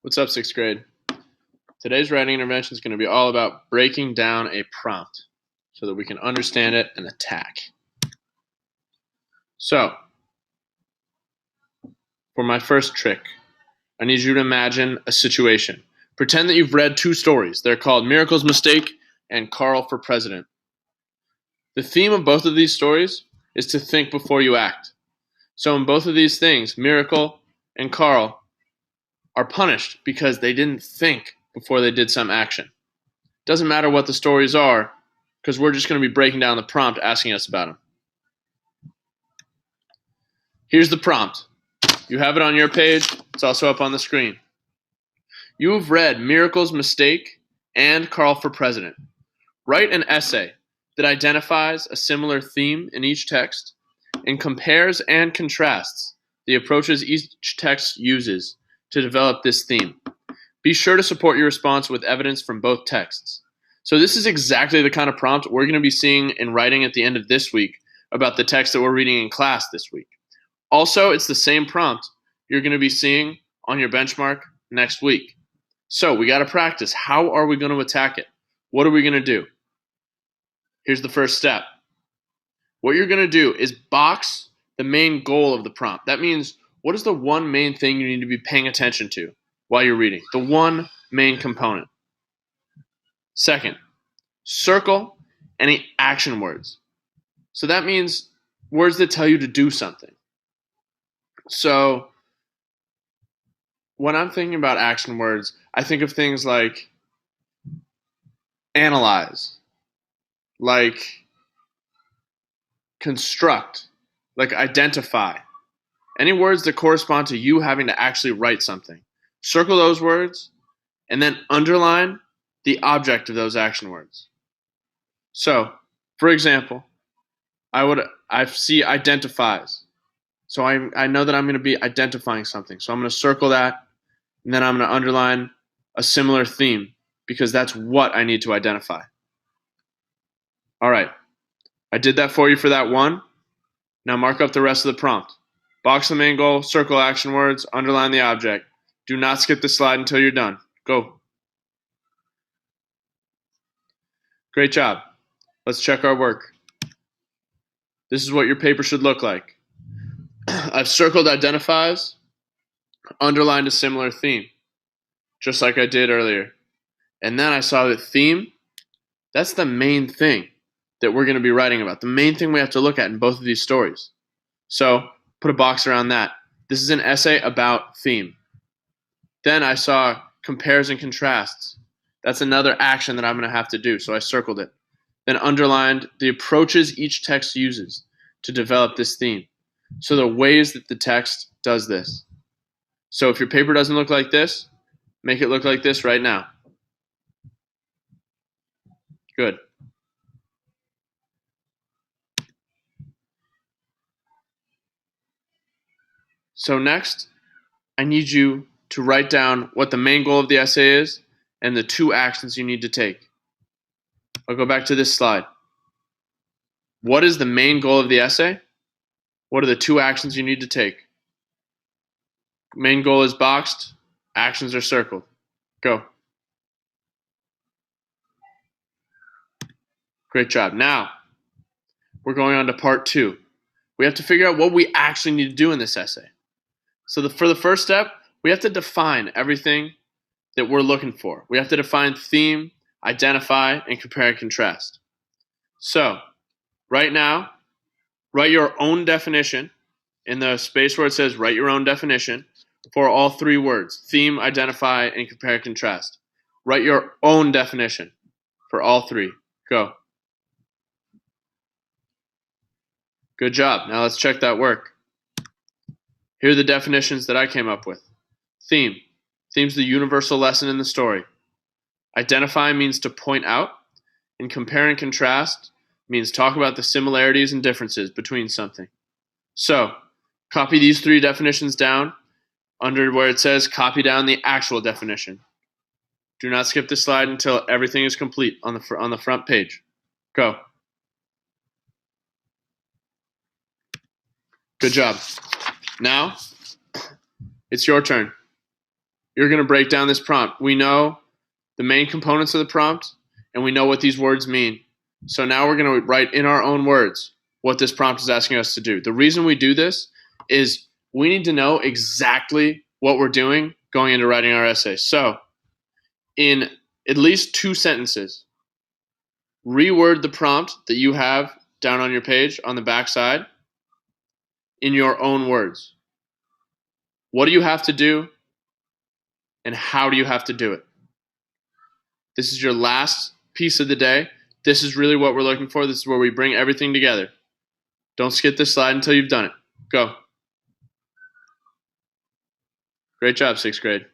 What's up, sixth grade? Today's writing intervention is going to be all about breaking down a prompt so that we can understand it and attack. So, for my first trick, I need you to imagine a situation. Pretend that you've read two stories. They're called Miracle's Mistake and Carl for President. The theme of both of these stories is to think before you act. So in both of these things, Miracle and Carl are punished because they didn't think before they did some action. Doesn't matter what the stories are, because we're just going to be breaking down the prompt asking us about them. Here's the prompt. You have it on your page. It's also up on the screen. You have read Miracle's Mistake and Carl for President. Write an essay that identifies a similar theme in each text and compares and contrasts the approaches each text uses to develop this theme. Be sure to support your response with evidence from both texts. So this is exactly the kind of prompt we're going to be seeing in writing at the end of this week about the text that we're reading in class this week. Also, it's the same prompt you're going to be seeing on your benchmark next week. So we got to practice. How are we going to attack it? What are we going to do? Here's the first step. What you're going to do is box the main goal of the prompt. That means, what is the one main thing you need to be paying attention to while you're reading? The one main component. Second, circle any action words. So that means words that tell you to do something. So when I'm thinking about action words, I think of things like analyze, like construct, like identify. Any words that correspond to you having to actually write something. Circle those words and then underline the object of those action words. So, for example, I see identifies. So I know that I'm going to be identifying something. So I'm going to circle that, and then I'm going to underline a similar theme because that's what I need to identify. All right. I did that for you for that one. Now mark up the rest of the prompt. Box the main goal, circle action words, underline the object. Do not skip the slide until you're done. Go. Great job. Let's check our work. This is what your paper should look like. I've circled identifies, underlined a similar theme, just like I did earlier. And then I saw that theme, that's the main thing that we're going to be writing about, the main thing we have to look at in both of these stories. So put a box around that. This is an essay about theme. Then I saw compares and contrasts. That's another action that I'm going to have to do, so I circled it. Then underlined the approaches each text uses to develop this theme. So the ways that the text does this. So if your paper doesn't look like this, make it look like this right now. Good. So next, I need you to write down what the main goal of the essay is and the two actions you need to take. I'll go back to this slide. What is the main goal of the essay? What are the two actions you need to take? Main goal is boxed, actions are circled. Go. Great job. Now, we're going on to part 2. We have to figure out what we actually need to do in this essay. So for the first step, we have to define everything that we're looking for. We have to define theme, identify, and compare and contrast. So, right now, write your own definition in the space where it says write your own definition for all three words, theme, identify, and compare and contrast. Write your own definition for all three. Go. Good job. Now let's check that work. Here are the definitions that I came up with. Theme. Theme's the universal lesson in the story. Identify means to point out, and compare and contrast means talk about the similarities and differences between something. So, copy these three definitions down under where it says copy down the actual definition. Do not skip the slide until everything is complete on the front page. Go. Good job. Now, it's your turn. you're going to break down this prompt. We know the main components of the prompt, and we know what these words mean. So now we're going to write in our own words what this prompt is asking us to do. The reason we do this is we need to know exactly what we're doing going into writing our essay. So in at least 2 sentences, reword the prompt that you have down on your page on the back side in your own words. What do you have to do, and how do you have to do it? This is your last piece of the day. This is really what we're looking for. This is where we bring everything together. Don't skip this slide until you've done it. Go. Great job, 6th grade.